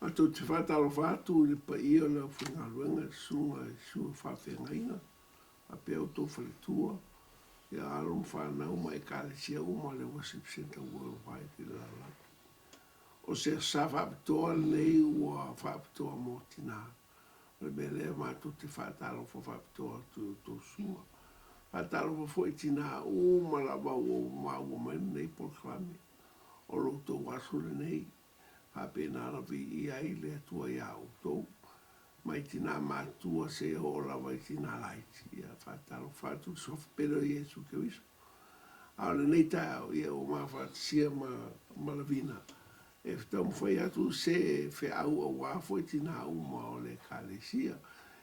Ato te whātalo whātu le pa ia le whinga luenga sunga whawhenga inga. A peo tō whaletua. Ia alum whanau mai kālesia uma le Worship Center Worldwide i la. O se sa whapitoa nei ua whapitoa mō tina. Le mele mātou te whātalo whapitoa tō sua. Whātalo whai tina uma la wau mau mai nei polklami. O roto wasule nei. Hapena la vi ia i le atua ia o tō. Mai tina mātua se o la vai tina laiti. Ia whātalo whātu sof pero Iesu ke wiso. Aole nei tau ia o mā whātisia malavina. E tau mwhai atu se whe au a wāwhoi tina uma o le kālesia.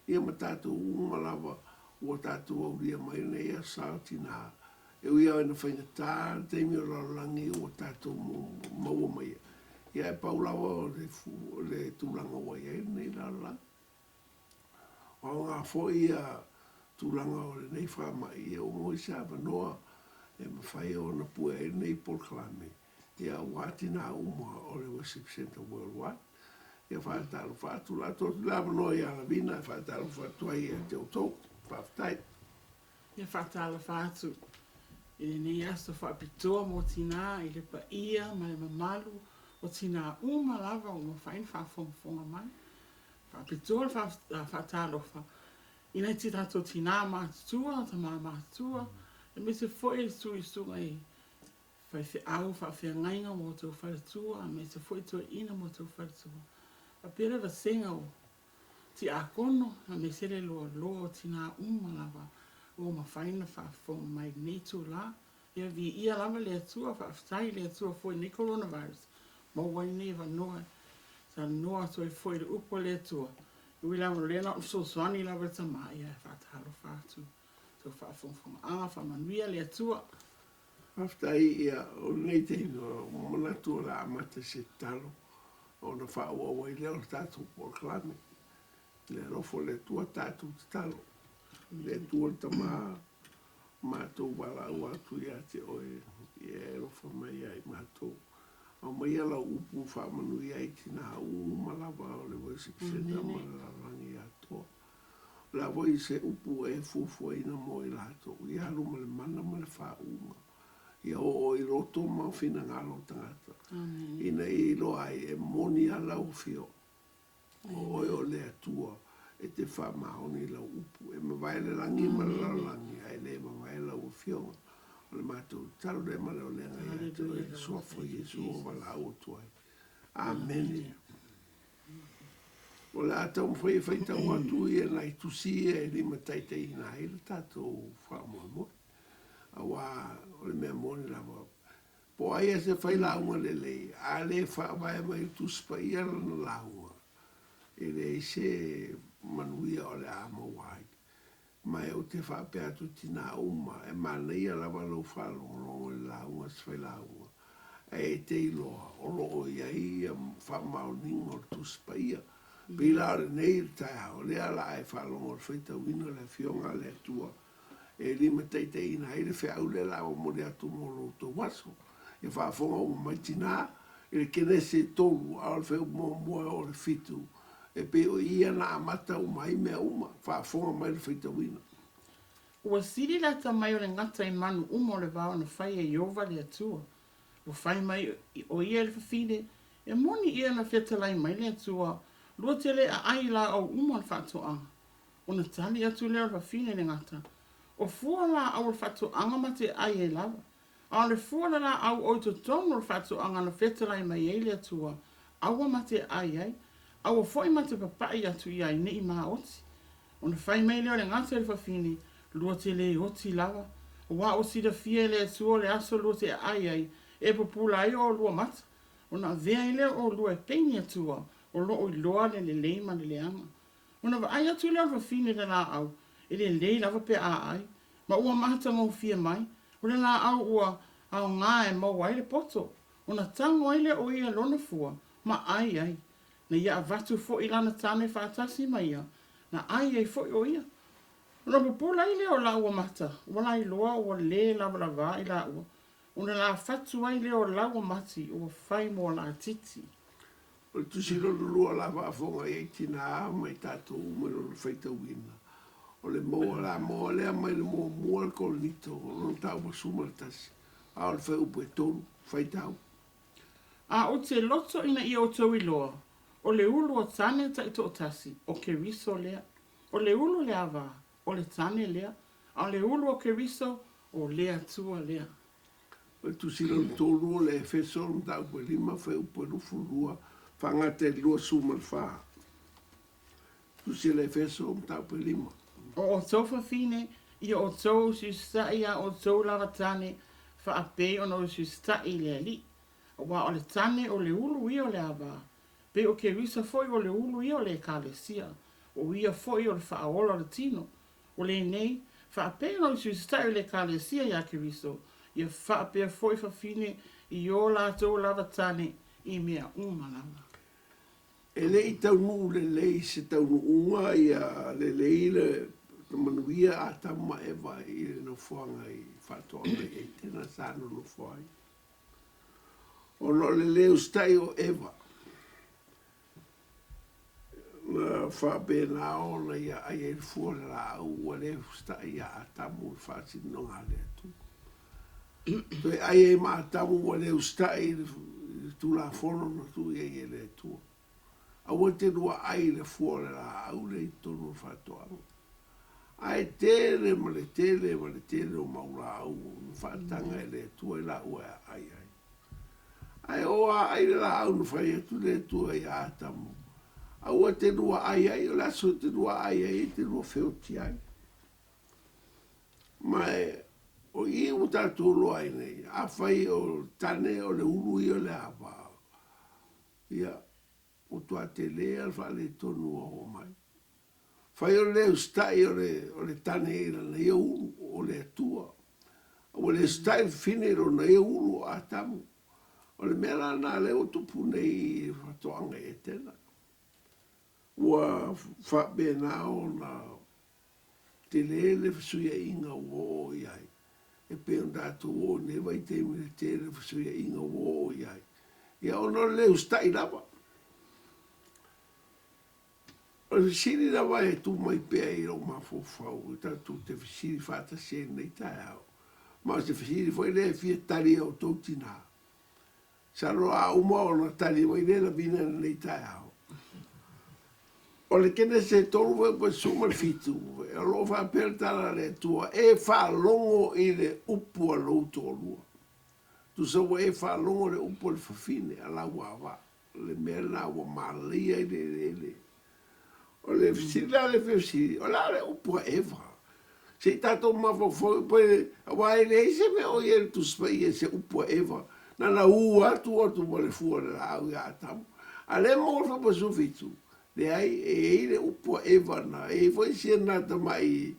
Ia ma tātou uma lava ua tātou au ria mai nei a sao tina. E ui au ena whainga tā, teimi o laulangi o tātou maua mai. Ia e paulawa o le tūlanga wai e nei laulangi. O ngā whoi a tūlanga o le nei whamai e o moi sa wanoa e mawhai o na pua e nei polklame. Ia wātina uma o le Worship Center Worldwide. Ia whātalo whātu la tōtu la wanoa i ala vina e whātalo whātua i e te o tō, whāwhtai. Ia whātalo whātu i le nei aso whapitoa mō tina i le pa ia mai mamalu o tina uma lava o mawhain whawhonga mai. Whapitoa whātalo wha. I nei titato tina mātua, ta mā mātua. E me se fwoi sui sunga i whai whi au whawhia ngainga mō tō whaletua, me se fwoi tua ina mō tō whaletua. A pere wa senga o ti a kono, a me se le loa loa tina uma lava o mawhaina whawhonga mai nei tō la. Ia vi ia lava le atua, whawhtai le atua fwoi nei coronavirus. Ma wai nei wanoa. Sa noa toi foi le upo le tua. Ui lava le na so swani lava tama ia whātalo whātu. So whāwhonga whamanuia le tua. Aftai ia o nei te ino manatua la amata se talo. O na whaua wai leo tātou polklame. Le rofo le tua tātou talo. Le tua tama mātou wala ua tu ia te oe. Ia rofo mai ai mātou. O mai ala upu whamanu i aiti nā malawa o le Worship Center malarangi atoa. La voi se upu e fufu e ina mo i lato. I halu ma le mana ma le whaunga. Ia o i roto ma whina ngalo tangata. Ina i lo ai e moni ala u fio. O o le atua e te whamaoni la upu. E ma vai le rangi ma le rangi ai le ma vai la u fio. Le mātou taro le male o lenga ia te soafo Iesu o wala o tuai. Amen. O le atau mwhai whaitau atu i e nai tusi e lima taitei ina heile tātou whamoe. A wā o le mea moni lawa. Po ai e se whai launga le lei. A le whaamai mai tuspa ia lana launga. E le se manuia o le ama wai. Mai o te whapea tu tina uma, e mana ia lawa lau whalongo e launga swai launga. E te iloa, o loo ia ia whamauninga o tuspa ia. Pila le nei tai hao, lea la e whalongo o whaita wina le fionga le atua. E lima teite ina heire whea ule lawa mo le atu mo lo to waso. E whafonga o mai tina, e le kene se tolu, al whea mo moe o le fitu. E pe o ia na amata o mai mea uma, whaafonga mai le whaita wina. Ua siri lata mai o le ngata i manu uma o le vāo na whai e iova le atua. Ua whai mai o ia le whawhine, e moni ia na whiatalai mai le atua, lua te le a ai la au uma le whātoanga. O na tali atu leo le whawhine le ngata. O fua la au le whātoanga ma te ai e lava. A le fua la au o to tongo le whātoanga na whiatalai mai e le atua, aua ma te ai ai. Aua foi ma te papai atu ia i nei maa oti. O na whai mai leo le ngata le whawhine, lua te le oti lava. O wā o sida fie le atua le aso lua te ai ai, e popula ai o lua mata. O na vea i leo o lua e peini atua, o loo i loa le leima le leanga. O na ai atu leo le whawhine le la au, e le lei lava pe a ai, ma ua mahata ngau fia mai, o le la au ua au ngā e mau ai le poto. O na tango ai le o ia lona fua, ma ai ai. Na ia avatu fo i lana tane whaatasi mai ia, na ai ei fo i o ia. Ona popula i leo la ua mata, wala i loa ua le lava lava i la ua. Ona la fatu ai leo la ua mati ua whai mo la titi. O le tusilo lua la whaafonga e tina mai tātou umero le whaita uina. O le moa la moa lea mai le moa mua le kolonito o non tau ma suma le tasi. A o le whai upo e tonu, whaitau. A o te loto ina i o tau iloa. O le ulu o tane ta i to tasi, o ke riso lea. O le ulu lea wa, o le tane lea. A le ulu o ke riso, o lea tua lea. O tu sila le tolu le efeso le tau pe lima whai upo e rufu lua. Whangate lua suma le wha. Tu sila le efeso le tau pe lima. O tofa fine, i o tau si stai a o tau lava tane, fa a pe o no si stai le li. O wa o le tane o le ulu i o le ava. Pe o ke risa foi o le ulu i o le kalesia. O ia foi o le fa aola le tino. O le nei, fa a pe o no si stai le kalesia ia ke riso. Ia fa a pe foi fa fine i o la tau lava tane i mea umalama. E le i tau nu le lei se tau nu unga ia le lei le manuia a tama ewa i le no fuanga i whatoa le e tena sāno no fuai. O no le leo stai o ewa. Na whape na ona ia ai e fua le la au ua leo stai ia a tamu i whati no ngā le atu. Toi ai e maa tamu ua leo stai tu la fono na tu ia i le atua. Awa te rua ai le fua le la au le i tono whatoa. Ai tele ma le tele o maura au whaatanga e le tua i la ua ai ai. Ai oa ai le la au no whai atu le tua i a tamu. Aua te rua ai ai o laso te rua ai ai te rua whioti ai. Mai o i u tātou lo ai nei. A whai o tane o le uru i o le awa. Ia o tua te lea al wha le tonu o mai. Whai o leo stai o le tane e la ia uru o le atua. O le stai fine ro na ia uru a tamu. O le mea na leo tupu nei whatoanga e tena. Ua whape nao na te lele whasuia inga uo iai. E peo ndātu o ne vai te mire te le whasuia inga uo iai. Ia ono leo stai lava. O le siri lava e tu mai pea i o mawhawhau. Tātu te whisiri whata se nei tai au. Ma se whisiri foi le fia tari au tautina. Saro a uma o na tari wai le la vina nei tai au. O le kene se tolu we pa suma fitu. E lo fa per tala le tua. E fa longo i le upu a lo tolua. Tu sa wa e fa longo le upu le fafine a la wawa. Le mea na wa malia i le. O le fisila le fisili. O la le upu a eva. Se tato mafo foi poi wa e le se me o ye tu spai e se upu a eva. Na na u atu mo le fu la au ya tam. Ale mo fa pa su fitu. Le ai e le upo eva na e foi sia na tamai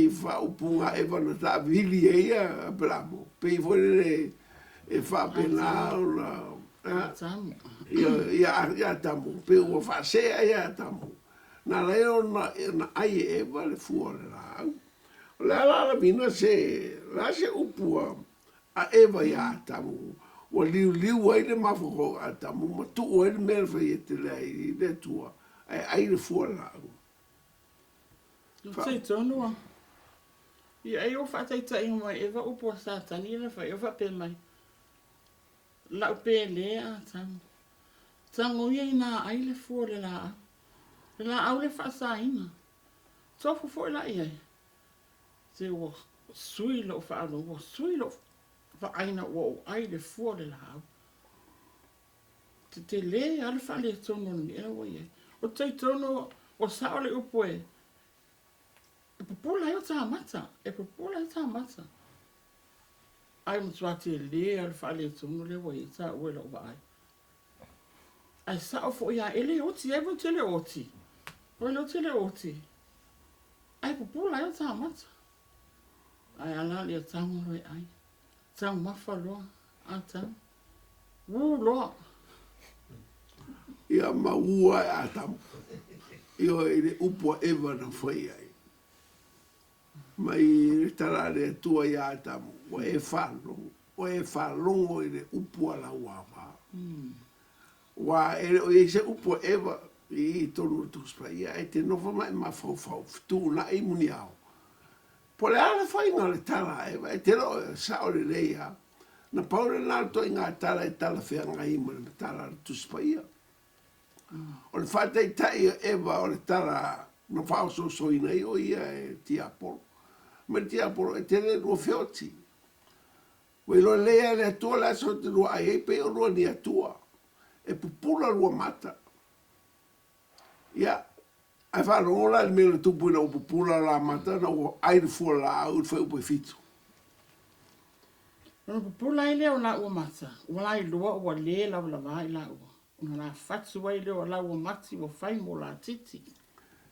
fa upunga eva na ta vili e a bramo pe foi le e fa pena na ya tamu pe o fa se ya tamu na leo na ai eva le fuore la vina se la se upu a eva ya tamu o liu ai le mafoko a tamu ma tu o ele merfa i te lei le tua ai le fuara lau. Sei tonua. I ai o whataita i mai e wa upo sa tani le whai o whape mai. Lau pe lea tamu. Tango ia ina ai le fuara la. La au le whasa ina. Tofu fo la ia. Se o sui lo whaalo, o sui lo fa aina o ai le fuore la au. Te le ala fa le tono ni e o ye. O te tono o sa le upo e. E popula e o ta mata, e popula e ta mata. Ai mo tua te le ala fa le tono le o ye ta o le o ai. Ai sa o fo ia ele oti e vo te le oti. O le te le oti. Ai popula e o ta mata. Ai ala le tango le ai. Tau mawhaloa, a tau. Loa. Ia maua a tamu. Ia e le upua eva na whai ai. Mai le tarare tua ia a tamu. O e whalongo. O e whalongo i le upua la wapa. Wa e se upo eva I tonu tuspaia e te nova mai ma fau tu na I muniao. Po le ala fai ngā le tala eva e te lo sa o le leia. Na paure nā to I ngā tala e tala whea ngā ima le tala tuspaia. O le whata I tai eva o le tala na whao so soina I o ia e Tiapolo. Ma Tiapolo e te le rua whioti. Wei lo lea le atua la so te rua ai e pe o rua ni atua. E pupula rua mata. Ia, ai wharongola le mele tupu na upupula la mata na o aire fua la au whai upo fitu. Ona pupula I leo la ua mata. Ua la I loa ua le lau la vai la ua. Ona la fatu wai leo la ua mati ua whai mo la titi.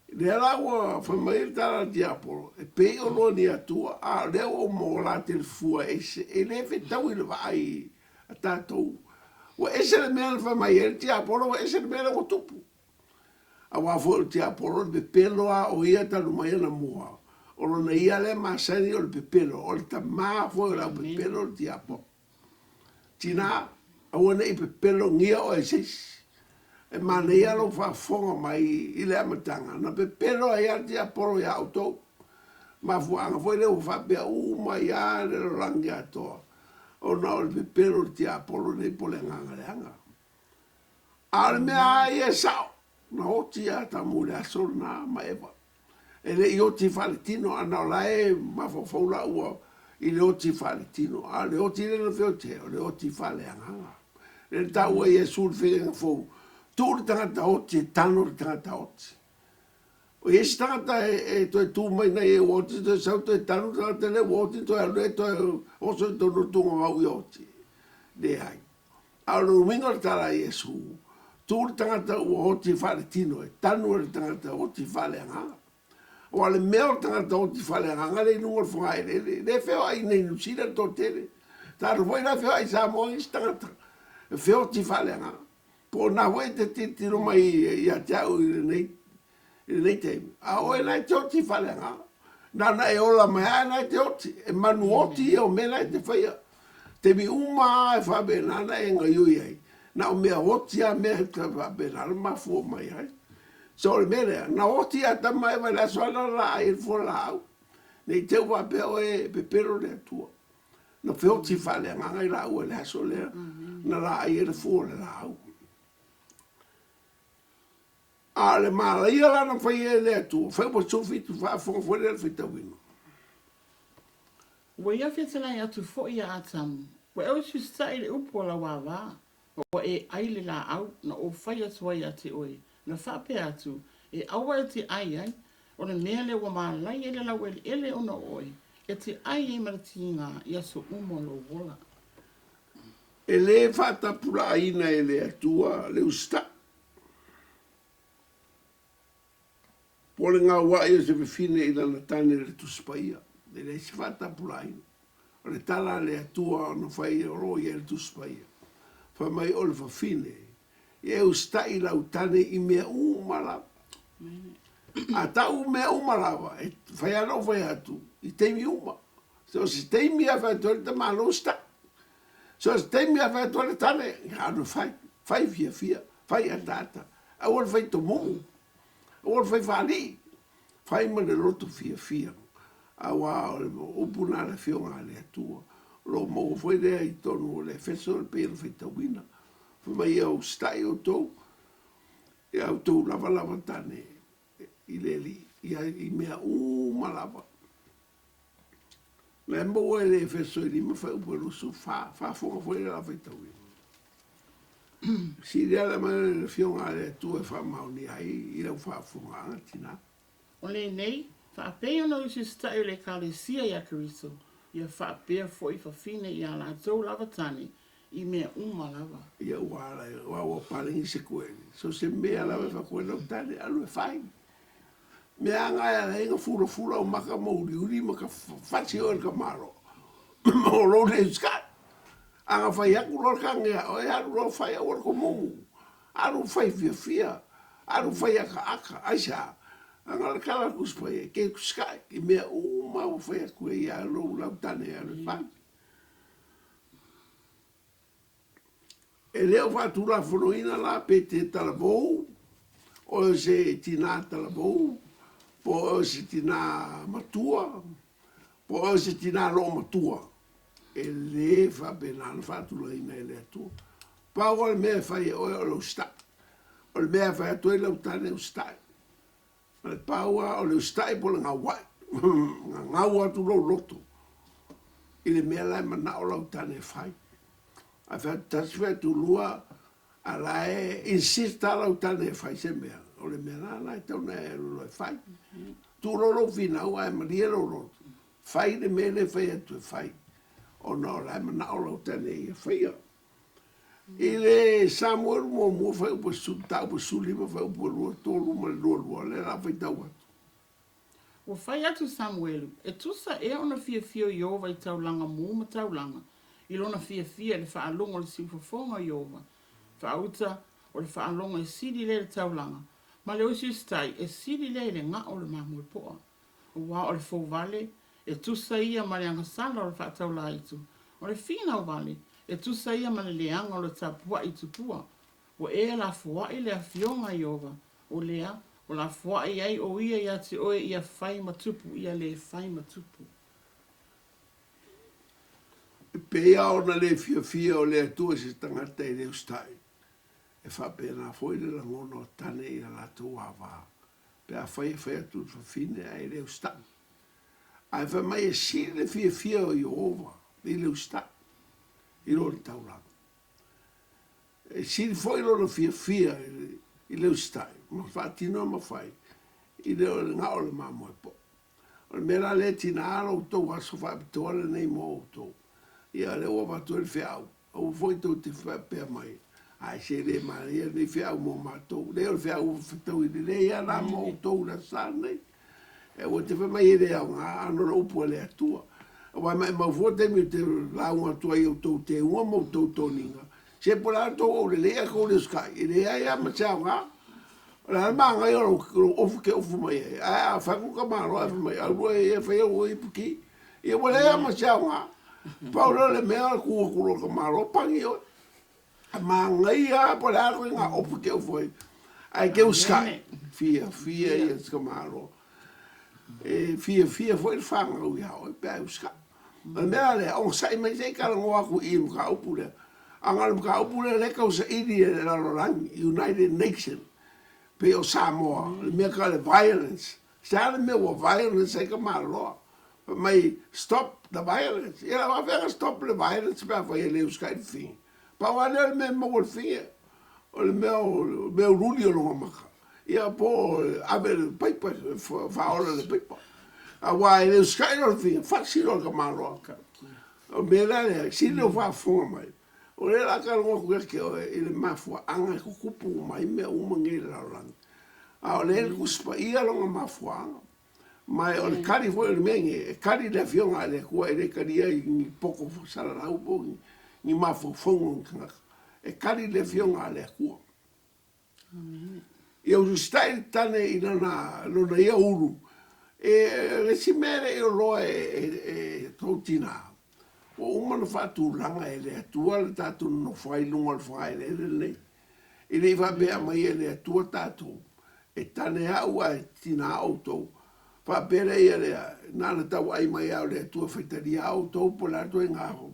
Le la ua whamairi tala Tiapolo. E pe o lo ni atua. A leo o mo la te fua ese. E le fe tau I le vai a tātou. Ua ese le mea le whamairi Tiapolo. Ua ese le mea le o tupu. A wafo le Tiapolo le pepelo a o ia tanu mai ana mua. O lo na ia le masani o le pepelo. O le ta maa fo la pepelo le Tiapolo. Tina, a wana I pepelo ngia o e seisi. E mana ia lo whafonga mai I le amatanga. Na pepelo a ia Tiapolo ia auto. Ma fuanga fo I leo whapea uma ia le rangi atoa. O na o le pepelo le Tiapolo le pole nganga le anga. A le mea ia sao. Na oti a ta mule a sol na maeva. E le I oti whaletino ana o lae ma fofoula ua I le oti whaletino. A le oti le na whiote o le oti whaleanganga. Le ta ua Iesu le whenga fau. Tu le tangata oti e tano le tangata oti. O Iesu tangata e toi tu mai na e oti toi sau toi tano tangata le oti toi alue toi oso I tono tunga au I oti. Le hai. A lo wingo le tala Iesu. Tu le tangata ua oti whaletino e tanu le tangata oti whaleanganga. O ale mea o tangata oti whaleanganga le nunga le whangai le. Le wheo ai nei nusina to tele. Ta rwoi la wheo ai sa moa I tangata. E wheo oti whaleanganga. Po na wei te titiro mai I a tiau I nei teimi. A oe nai te oti whaleanganga. Nana e ola mai nai te oti. E manu oti o me nai te whaia. Te mi uma e whabe nana e ngai ui ai. Na o mea oti a mea ka whabenara ma fua mai ai. So le mea, na oti a tama e la soana la ai fua la au. Nei teu whapeo e pepero le atua. Na whioti whale nganga I la au e le aso lea. Na la ai e le fua le la au. A le mala ia la na whai e le atua. Whai po sofitu whaafonga fua le whita wino. Ua ia whetalai atu fo ia atamu. Ua ewe si stai le upo la wawa. Ua e aile la au na o whai atu ai ate oe. Na whape atu e awa e te ai ai. O le mea le wa malai ele lau ele ona oe. E te ai e maratinga I aso umo lo wola. E le whata pula ina e le atua le usta. Pole ngā wai o se whiwhine I lana tane le tuspaia. Le se whata pula ina. O le tala le atua o na whai o roi e le tuspaia. Wha mai o le whiwhine. E usta I lau tane I mea umalawa. A tau mea umalawa. E whai anō whai atu. I teimi uma. So se teimi a whai tole te malo usta. So se teimi a whai tole tane. Anu whai. Whai fia fia. Whai a tata. A ora whai to mungu. A ora whai whali. Whai ma le roto fia fia. A wā o upuna le whionga le atua. Lo mo whai rea I tonu le wheso le pēra whai tawina. Mai au stai o tau. E au tau lava lava tane. I leli. I mea malava. Le mo e le wheso I lima whai upa rusu. Whafonga whai la whai tawina. Si rea le mana le whionga le atua e whamauni ai. I lau whafonga anga tina. O le nei, whaapea no isi stai le kalesia I a Keriso. Ia whaapea fo I whawhine I a la tau lava tane. I mea lava. Ia wala, wa palingi se kueni. So se mea lawe whakuena o tane, alu e whai. Mea ngai ala inga fura o maka mauri maka whati o ka maro. O lo ne skat. Anga whai aku lor ka ngea, o e alu lo whai a orko momu. Alu whai fia. Alu whai aka, aisa. Anga la kala kuspai e ke kuskai. I mea o whai aku e ia lo lau tane alu e whai. E leo whātura whunoina la pe te talavou, o se tina talavou, po o se tina matua, po o se tina lo matua. E le whapenana whāturaina e le atua. Pau o le mea whai o lo stai. O le mea whai atu e lau tane o stai. O le pau o le stai po le ngā wai. Ngā atu lo loto. I le mea lai mana o lau tane whai. A whai tasi whai tu lua a lai insista lau tane whai se mea. O le mea la lai tau na e lo e whai. Tu lolo fina ua e maria lo loto. Whai le mea le whai atu e whai. O no lai mana o lau tane i e whai a. I le Samuel mo whai upa tau pa suli ma whai upa lua tolu ma lua le la whai tau atu. Ua whai atu Samuelu, e tusa e ona fia Iova I taulanga mō ma taulanga. I lona fia le whaalonga le siufafonga Iova. Whauta o le whaalonga e siri le taulanga. Ma le osi stai e siri le ngā o le mamu e poa. O wā o le fō vale, e tusa ia ma le angasala o le whaataula itu. O le whina o vale, e tusa ia ma le leanga o le tapua I tupua. O e la fua I le afionga Iova. O lea, o la fua I ai o ia ia te oe ia whai matupu, ia le whai matupu. Pea ona le fia o le atua se tangata I leo stai. E whapena foi le langono tane I la lātou awā. Pea whai atu whawhine ai leo stai. Ai wha mai e si le fia o Iova, I leo stai. I lo le tauranga. E si foi lo le fia I leo stai. Ma whaatino ma whai. I leo le ngā o le mamoe po. O le mera le tina alo tau aso whaapitoa le nei mo o tau. Ia le ua watu le whiau. O foi tau te whapea mai. Ai se le maria le whiau mo mātou. Leo le whiau whatau I le ia la mo o tau na sānei. E o te whamai e lea ngā anora upua le atua. Wai mai mawhota mi te launga tua I o tau te ua mo tau toninga. Se po la tau o le lea kou le skai. I le ia ma chao ngā. O le alma ngai o ofu ke ofu mai. A whaku ka maro e mai. A rua e whai o I puki. I o le ia ma chao ngā. Paula le mea kua kuro ka maro pangi o. A ma ngai a po le ako I ngā ofu ke ofu ai. Ai ke o skai. Fia I e ska maro. E fia foi le whanga ui hao. E pia o skai. Ma mea le, o sai mai sei kara ngoa ku I mga upu le. Anga le mga upu le le kau sa idi le larorangi, United Nations. Pe o Samoa, le mea ka le violence. Sa le mea wa violence ei ka maroa. Mai stop the violence. Ia wa venga stop the violence pa fa ele os kai fin. Pa wa le mea mo o fin. O le mea ruli o longa maka. Ia po ave le paipa, fa ola le paipa. A wa ele os kai o fin, fa si lo ka maroa. O mea le, si le fa fonga mai. O le la ka longa ku ke o ele mafua anga ku kupu mai me uma ngi la lang. A o le kuspa ia longa mafua. Mai o le kari foi le menge, kari le fionga le ku ele kari ai ni poko sala la upo ni mafu fonga kanga. E kari le fionga le ku. E o stai tane ina na lona ia uru. E le simere e o loa e totina. O umana whātu langa e le atua le tātou no whai lunga le whai le le. I le whabea mai e le atua tātou. E tane au a tina autou. Whabera i le nana tau ai mai au le atua whaitari autou po la toi ngā ho.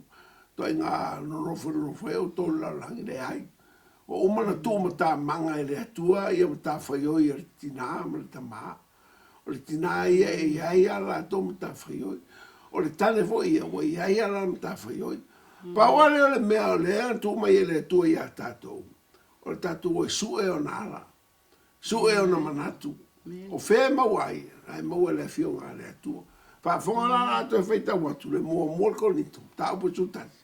Toi ngā no whai autou la langi le ai. O umana tū ma tā manga e le atua ia ma tā whaioi e le tina ma le tamā. O le tina ia e ai ala tō ma tā whaioi. O le tane fo ia, o ia ia la mta whai oi. Pa wale o le mea o lea, tu mai e le tua ia tātou. O le tātou o su e o nara. Su e o na manatu. O whea mawai, ai maua le fionga le atua. Pa whonga la ato e whaita watu, le mua mua konito, ta upo tutati.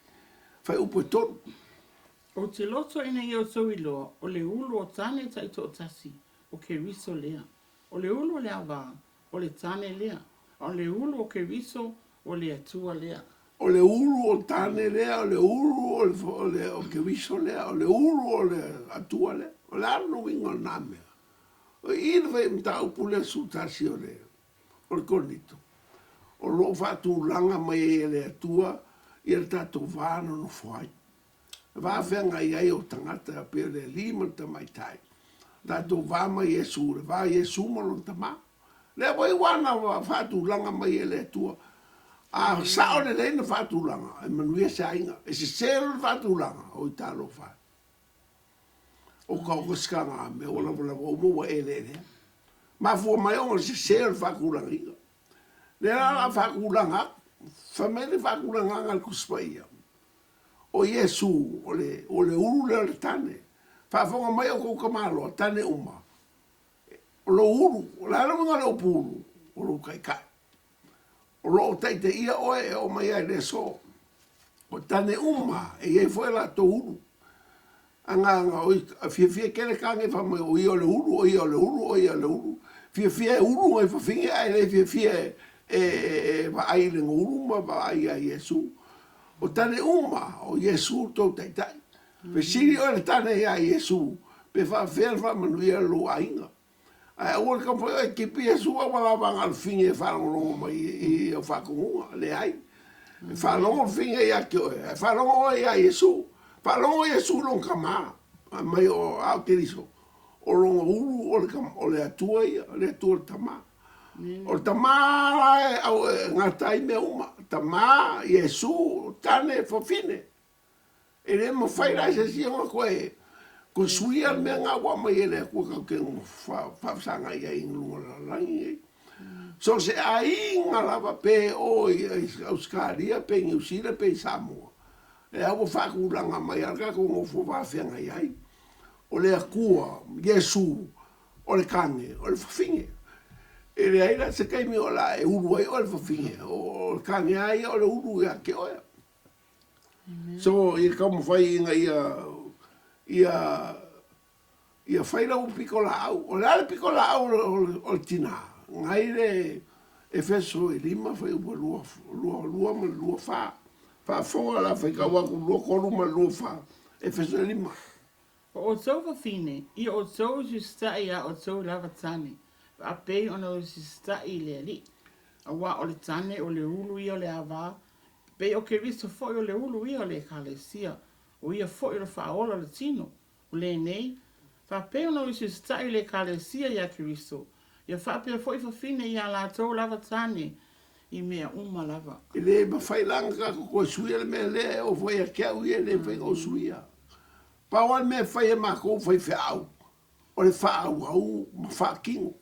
Whai upo tonu. O te loto ina i o tau iloa, o le ulu o tane ta ito o tasi, o ke riso lea. O le ulu o le awa, o le tane lea. O le ulu o ke riso, o le atua lea. O le uru o tane lea, o le uru o ke wiso lea, o le uru o le atua lea, o le anu ingo namea. O ina whai mta upu le sutasi o le konito. O lo whatu langa mai e le atua, i le tato vāna no whai. Whawhenga i ai o tangata pe le lima ta mai tai. Tātou wāma Iesu, le wā Iesu mono ta mā. Le wai wana whātu langa mai e le tua. A sao le leina whātu langa, e manuia sa inga. E se selo whātu langa, o i tālo whā. O kau kaskanga me o la o mua e le le. Ma fua mai o se selo whāku langa inga. Le la whāku langa, whamele whāku langa ngal kuspaia. O Iesu, o le uru le tane. Whaafonga mai o kou kamalo, tane uma. O lo uru, o la alamunga le o pulu, o lo kai kai. O lo teite ia oe o mai ai le so. O tane uma, e iei foi la to uru. Anga o fia kere kange whamai o ia le uru, o ia le uru, o ia le uru. Fia uru ngai whawhinge ai le fia wa ai le uru ma wa ai a Iesu. O tane uma, o Iesu tau taitai. Pe siri o le tane ia Iesu, pe wha manuia lo ainga. Ai o le kampo e kipi Iesu a wala wanga al finge e whalongo mai i o whakunga, le ai. E whalongo finge ia ki oe, e whalongo ia Iesu. Whalongo Iesu long kama, mai o au keriso. O longa uru, o le atua ia, le atua le tama. O le tama au ngatai me uma, tama Iesu tane fofine. E le mo fai la se si nga koe ko suia me nga wa mai ele ko ka ke fa sanga ia in lunga la langi. So se ai nga lava pe o Australia pe New Zealand pe Samoa. E au fa ku langa mai alga ko mo fo va fenga ai. O le akua Iesu o le kange o le fafinge. E le ai la se kai mi o la e uru ai o le fafinge o le kange ai o le uru ia ke oia. So i como fai inga ia fai la un piko la au. O le ale piko la au o tina. Ngai le Efeso i lima fai ua lua ma lua fa. Fa fonga la fai kawaku lua koru ma lua fa. Efeso i lima. O tau whawhine, i o tau si stai a o tau lava tane. A pei ono si stai le li. A wa o le tane o le ulu i o le awa. Pei o ke riso foi o le ulu i o le kalesia. O ia foi o le whaola le tino. O le nei. Fa pei ono si stai le kalesia i a ke riso. Ia whapea foi whawhine i a la tau lava tane. I mea uma lava. I le mawhai langa ko suia le mea le o foi a kia ui e le whai o suia. Pawan me fai e mako fai whiau. O le whaau au ma whakingo.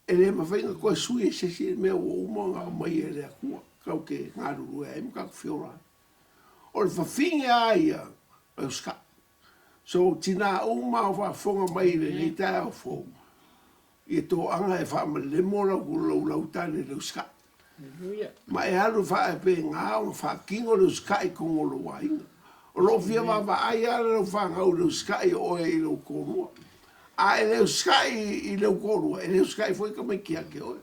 E le ma whainga koe sui e sesi e mea o umanga o mai e le akua. Kau ke ngaruru e mga whiora. O le whawhinge aia o ska. So tina uma o whafonga mai le nei tae o fōu. I tō anga e wha ma le mora ku lau tane le ska. Ma e alu wha e pe ngā o whakingo le ska i kongo lo wainga. O lo fia wa ai ala lo whanga o le skai o e lo korua. A e le skai i lo korua, e le skai foi ka mai kia ke oe.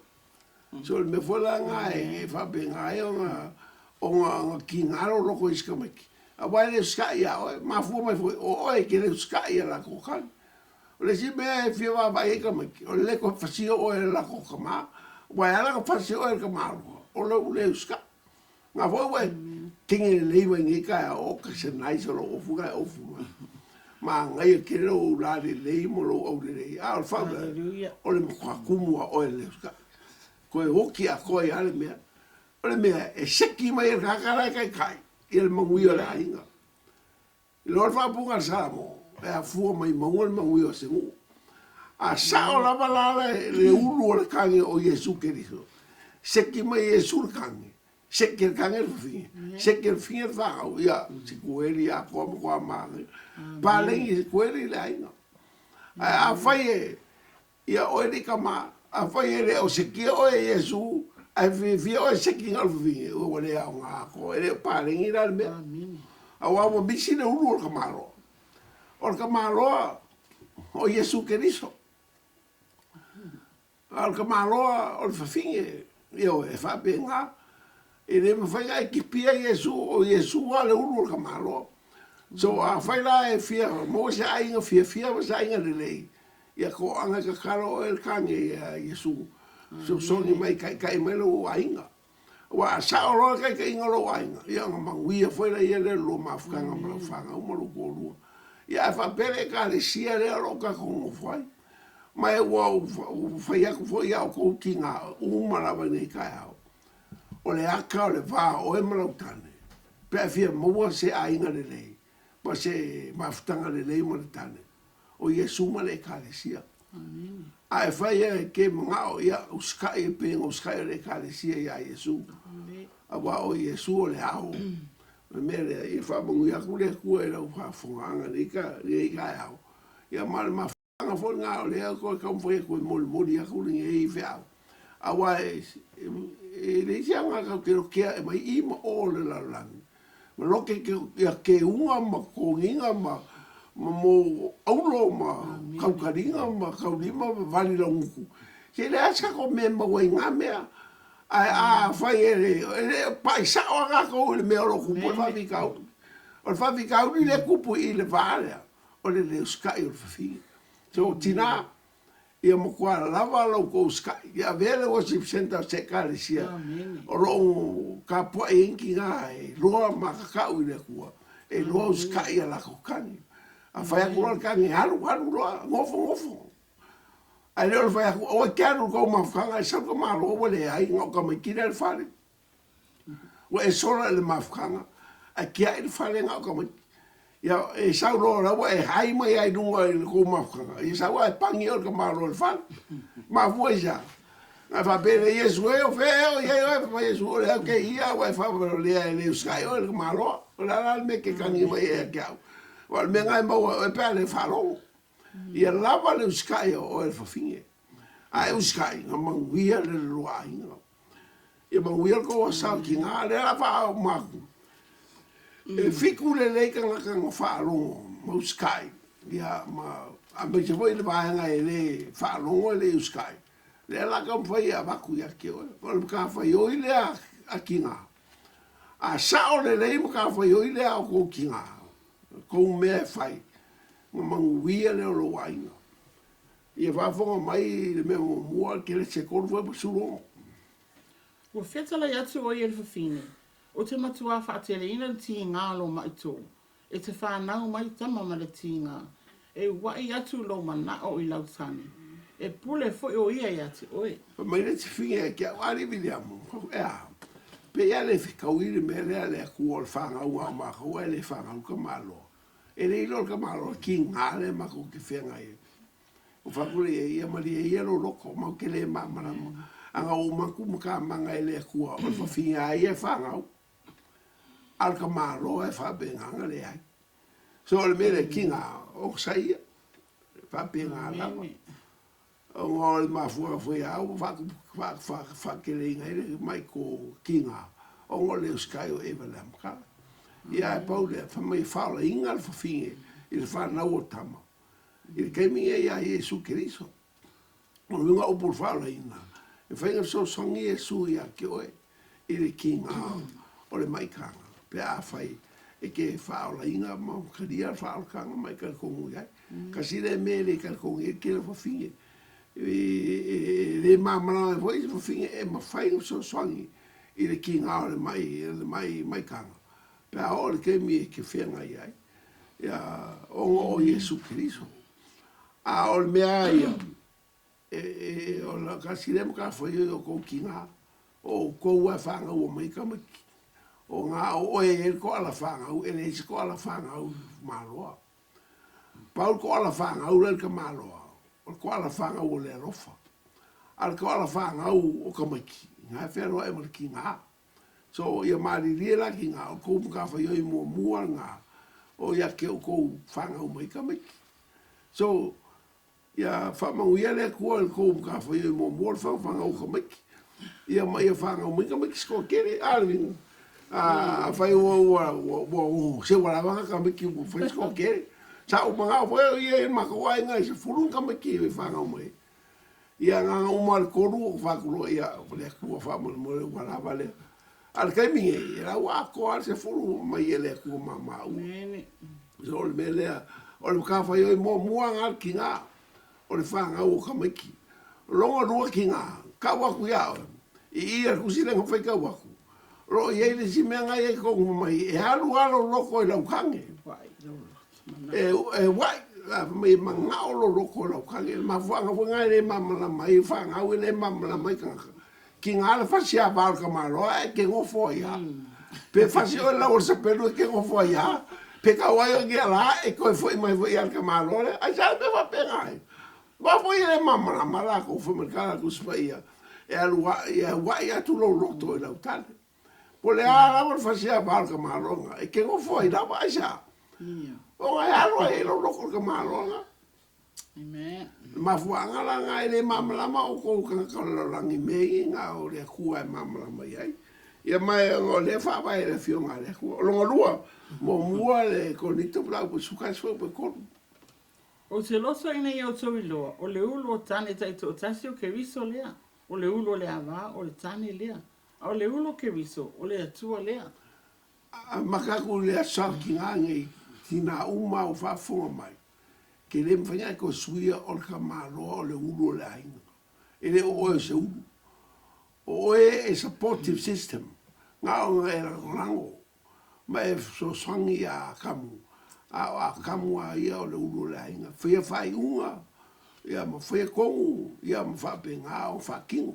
So le me foi la ngā e whape ngā e o ngā ki ngaro loko iska mai ki. A wai le skai a oe, ma fua mai foi, o oe ke le skai a la kokani. O le si mea e fia wa e ka mai ki, o le ko fasio o e la kokama, wai ala ka fasio o e ka marua, o le skai. Ngā foi wai, tingi le leiwa ngi ka o ka se nai so lo ofu ka ofu ma ngai ke lo la le lei mo lo o le lei a fa o le kwa kumu o le ska ko e hoki a ko e ale me o le me e seki mai ka ka kai il mangui o la inga lo fa punga sa mo e a fu mai mangui o se mu a sa o la bala le ulu o le kange o Yesu Kristo seki mai Yesu kange Seker kanger fi, seker finger vau, ja, si kueri a kom kwa mang. Paling si kueri la ina. A faye, ya oi kama, a faye le o seki o Yesu, a fi o seki ngal fi, o le a nga ko, ele paling ira me. A wa mo bisi le ulu kamaro. O kamaro o Yesu Kristo. Al kamaro o fafinge, yo e fa benga. E le mawhainga e kipia Iesu, o Iesu a le uru ka malo. So a whaila e fia, mo se ainga fia wa se ainga le lei. Ia ko anga ka karo o el kange Iesu. So soni mai kai mai lo ainga. Wa sa ro kai kai ngolo wainga. Ia nga manguia foi la ia le lo mafukanga malafanga uma lo kolua. Ia fa pele ka le sia le ro ka ko foi. Mai wa foi aku foi au ko kinga uma la nei kai au. O le aka o le va o e malautane. Pe fia mo se ainga le lei. Pa se mafutanga le lei mo le tane. O Yesu ma le ka le sia. Amen. Ai fai e ke mga o ia uskai pe uskai le ka le sia ia Yesu. Awa o Yesu o le au. Me le i fa mo ia ku le ku e la fa fonga ni ka au. Ia mal ma fanga fo nga o le ko ka mo foi ko mo ia ku ni e fe au. Awa e le sia nga ka ke e mai i mo o le la lang. Ma lo ke unga ma ko nginga ma mo aulo ma kaukaringa ma kaulima vali la uku. Ke le asa ko memba wa inga mea. A fai ele paisa o nga ko le mea lo kupu fa vikau. O fa vikau ni le kupu i le vale. O le skai o fafi. So tina ia mo kwa lava lo ko skai. Ia vele o sip center se kale sia. O ro ka po inki nga e loa ma kakau i le kua. E loa skai ala ko kani. A fai aku lor kangi haru loa, ngofo. Ai leo fai aku, o e kiaru kou mafukanga, e sauka maro o le ai, ngau ka mai kira le fale. O e sora le mafukanga, a kia i le fale ngau ka mai. Ia e sau loa rawa, e hai mai ai nunga i le kou mafukanga. I sau ai pangi o ka maro le fale. Mafua isa. Nga fa pere Yesu e o feo, ia e fa Yesu o le au ke ia, o e fa pere lea e le uskai o le maro. O la la me ke kangi mai e kiau. Wal me ngai mau e pe le falo. Ia lava le uskai o e fafinge. Ai uskai nga manguia le loa inga. Ia manguia ko sa ki nga le lava o maku. E fiku le leika nga ka falo mo uskai. Ia ma a me se foi le vaanga e le falo le uskai. Le la ka foi a vaku ia ke o. Wal ka foi o ile a kinga. A sao le le mo ka foi o ile a ko kinga. Kou mea fai, ma manguia leo lo wainga. Ia whafonga mai le mea mua ke le se koru fai pasuro. Ua whetala i atu o i ele whawhine. O te matua whaatele ina le ti ngā lo mai tō. E te whanau mai tama ma le ti ngā. E wai atu lo mana o i lautani. E pule fo o ia i atu oe. Pa mai le te whinga e kia wari vili amu. Ea, pe ia le whikau i le mea lea le akua o le whangau au makau e le whangau ka malo. E le ilo ka malo ki ngā le mako ki whenga e. O whakure e ia mari e ia lo loko mau ke le mamara mo. Anga o maku maka manga e le akua o whawhinga e whangau. Al ka malo e whabenganga le ai. So le mele ki ngā o saia. Whabenganga lama. O ngā le mafua fwoi au whakele inga ele mai ko ki ngā. O ngā le uskai o ewa le amkala. Ia e pau le whamai whaola inga le whawhinge i le whanau o tama. I le keiminga ia Jesu Keriso. O lunga upu le whaola inga. E whainga so songi Jesu ia ke oe i le kinga o le maikanga. Pe a whai e ke whaola inga ma karia whaola kanga mai kalkongu iai. Kasi le me le kalkongu i ke le whawhinge. Le mamana e voi le whawhinge e ma whainga so songi i le kinga o le maikanga. Pe a ore ke mi ke whenga iai. Ia o Jesu Keriso. A ore mea ia. O la kasi lemu ka whai o kou ki ngā. O kou e whanga ua mai ka maki. O ngā o e ko ala whanga u. E leisi ko ala whanga u māloa. Paul ko ala whanga u le ka māloa. O ko ala whanga u le rofa. Al ko ala whanga u o ka maki. Ngā whenua e mara ki ngā. So ia mari lia ki ngā o kou mga whaioi mua ngā o ia ke o kou whanga o mai ka meki. So ia whamangu ia lea kua o kou mga whaioi mua whanga o ka meki. Ia mai a whanga o mai ka meki sko kere alvin. A whai ua se warawanga ka meki o whai sko kere. Sa o mga whaioi ia e makawai ngai se furun ka meki o whanga o mai. Ia ngā umar koru o whakuro ia lea kua whamangu mo le warawa lea. Al kai mi e la wa ko al se furu mai ele ku mama u. So le mele o le ka fa yo mo al kinga. O le fanga o ka meki. Longa ru kinga. Ka wa ku ya. I ia ku sile ngo fa ka wa ku. ro ye le si menga ye ko mai e alu alo loko e lau kange e wai me manga o loko lau kange ma fuanga fuanga le mamala mai fanga o le mamala mai kanga ki ngala fasia val kamalo e ke ngo fo ya pe fasio la o se pelu ke ngo fo ya pe ka wa yo la e ko fo mai fo ya kamalo a ja me va pegar va fo ye mamala mala ko fo mercado ku spaia e alu wa ya tu lo roto e lau tale po le ala mo fasia val kamalo e ke ngo fo ya va ja o ai alo e lo loko kamalo Amen. Ma fuanga la ngai le mamlama o ko ka langi mei nga o le kua mamlama ai. Ia mai o le fa vai le fionga le kua. O longa lua mo mua le konito blau po suka so po ko. O se loso ina i o tau iloa, o le ulo o tane tai to tasi o ke viso lea. O le ulo le ava, o le tane lea. O le ulo ke viso, o le atua lea. Makaku le asaki ngai tina uma o fa fonga mai. Ke le mwhanya ko suia o le kamaloa o le ulu o le ainga. E le o se ulu. O e supportive system. Ngā o ngā e rango. Ma e so sangi a kamu. A kamu a ia o le ulu o le ainga. Whia whai unga. Ia ma whia kongu. Ia ma whape ngā o whakingo.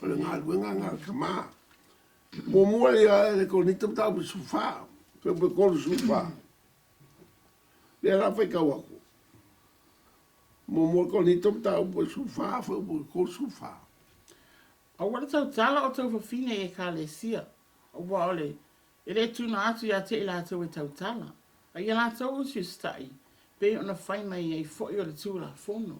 O le ngā luenga ngā kamā. Mo mua le konitam tau pe sufa. Pe kolu sufa. Le la whai kawaku. Mo ko ni tom ta po sufa fo ko sufa A wala tau tala o tau whawhine e ka le sia. O waole, e le tuna atu ia te ila tau e tau tala. A ia la tau usi stai, pe ona whai mai e fo i o le tūla fono.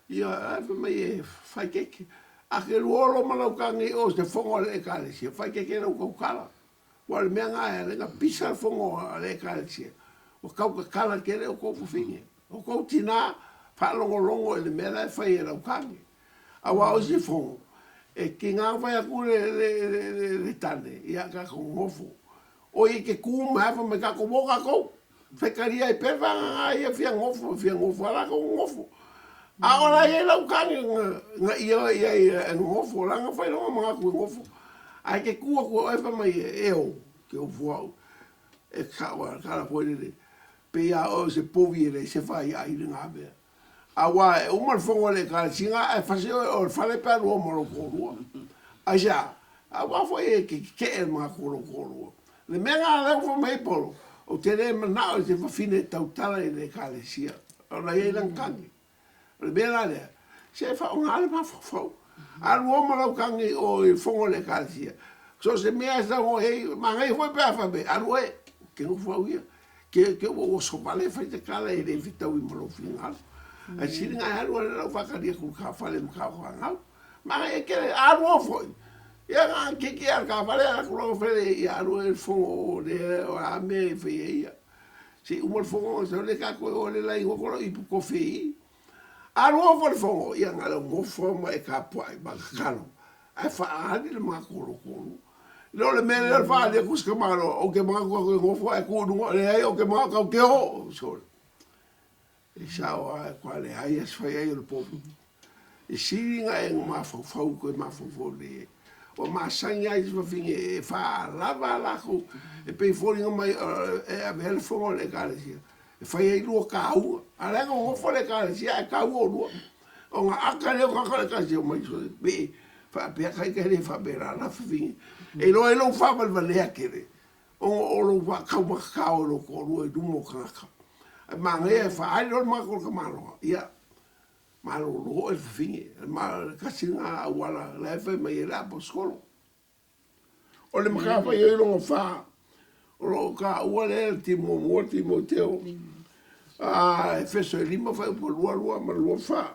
ia fa mai e fai ke a ke ruolo mana ka ngi o se fongo le ka le sia fai ke no ko kala wal me nga e nga pisa fongo le ka le sia o ka kala ke le o ko fine o ko tina fa longo le mela fai e lau kangi a wa o si fongo e ki ngā whai a kure le tane i a ka ko ngofo o i ke ku ma fa me ka ko moka ko whekaria i pewa ngā i a fia ngofo ala ko ngofo a ora e lau kangi nga ia ngofo langa whai longa mga ku ngofo a ke kua ko e fa mai e o ke o fuau e kawa kala poere pe a o se povi le se fai ai ngā bea awa e umar fongo le ka singa e fase o fale pa ro mo ko aja awa foi que e ma ko le mega le fo me polo o tere na o se fa fine tautala le ka le sia o la e lan kangi le bela le se fa un ale pa fo al uomo lo kangi o il fongo le ka sia so se me asa o e ma ngai foi pa fa be al we que no fo ia que o so vale fa te kala e le vita o mo final a siri nga haru ala whakaria ku ka whale mu ka whangau. Ma e kere aru foi. Ia ngā kiki ar ka whale ala kuro whele i aru e whongo o le o a me e whea ia. Si umar whongo o sa le ka koe o le lai ngokoro i puko whei. Aru o whongo ia ngā le ngofo ma e ka puai ma ka kano. Ai whaari le mga koro koro. Lo le mele le whaari e kuska maro o ke mga koe ngofo e kūrungo le ai o ke mga kau ke ho. Sorry. E sao a quale ai as fai ai o povo. E siringa e ma fau ko ma fau le. O ma sanga ai fa finge e fa lava la ko e pe fori mai e a ver fo le galesia. E fai ai lo kau. Ala ngo fo le galesia e kau o lo. O nga aka le ka ka ka se mai so be fa pe ka ka le fa bera la finge. E lo fa val vale akere. O lo fa ka o lo ko lo e du mo ka. Ma nge fa ai lo ma ko ka malo ia ma lo e fini ma ka singa wala la fa me la po skolo o le ma ka fa ye lo fa o ka wala ti mo teo a fe so lima fa po lo ma lo fa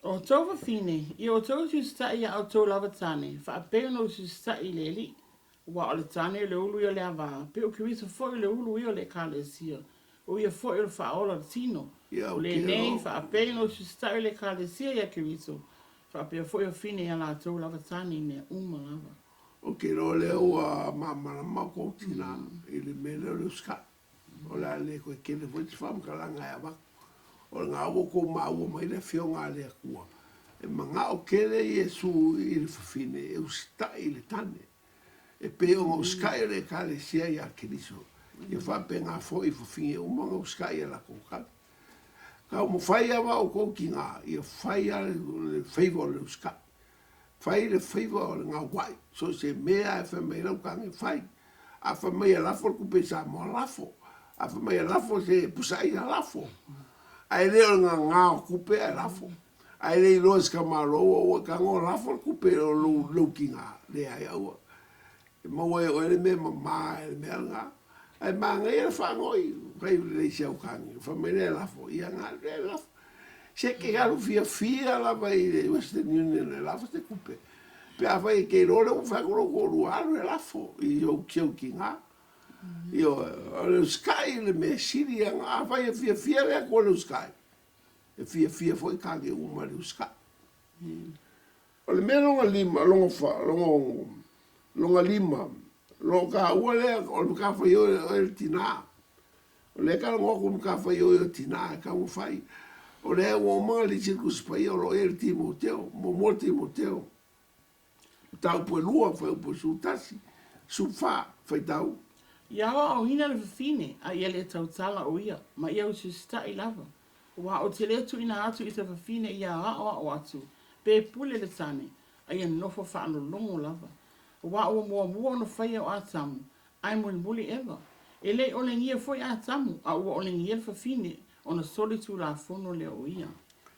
O tau whawhine, i o tau si stai a o tau lava tane, wha peo no si stai le li, wa o le tane le ulu i o le awa, peo ki wisa fo i le ulu i o le ka le sia. O ia fo il fa ola tino o le nei fa apeno si sta le kale sia ia ke viso fa pe fo ia fine ia la to lava tani ne uma lava o ke ro le o ma ko tina ile mele lo ska o la le ko ke le fo fam kala nga ya ba o nga o ko ma o mai le fio nga le ku e manga o ke le yesu il fine e sta ile tane E pe o skai le kale sia ia kiriso. Ia whape ngā fōi whawhinge o mga skai la kōkale. Ka mo whai awa o kou ki ngā, ia whai a le whaiva o le skai. Whai le whaiva o le ngā wai. So se mea e whamei rau kange whai. A whamei a lafo kupe sa mo lafo. A whamei a lafo se pusai a lafo. Ai leo ngā kupe a lafo. Ai lei loas ka maroa o ka ngō lafo kupe o lou ki ngā. Le ai aua. E maua e oere me ma e mea ngā. Ai maanga ia whangoi. Kai le siau kange. Whamei le lafo. Ia ngā le lafo. Se ke garu fia lava i le Western Union le lafo te kupe. Pe a whai ke rore o whakoro ko ruaru e lafo. I o kiau ki ngā. I o le sky le me siri a ngā. A whai e fia le a kua le sky. E fia foi kange uma le sky. O le mea longa lima, longa lima. Longa ka ua lea, o le ka whai o le tina. O le ka ngoko ka whai o le tina, ka ua whai. O le o mga li circus pai o lo e le Timoteo, mo Timoteo. Tau pue lua, whai upo su tasi, su wha, whai tau. Ia o hina le whawhine, a ia le tau tala o ia, ma ia o se sta i lava. Wa o te lea tu ina atu i te whawhine ia o atu, pe pule le tane, a ia nofo whaano longo lava. Wa o mua no whaia o atamu, ai muli ewa. E le o le ngia foi atamu, a ua o le ngia le whawhine, ona soli tu la fono le o ia.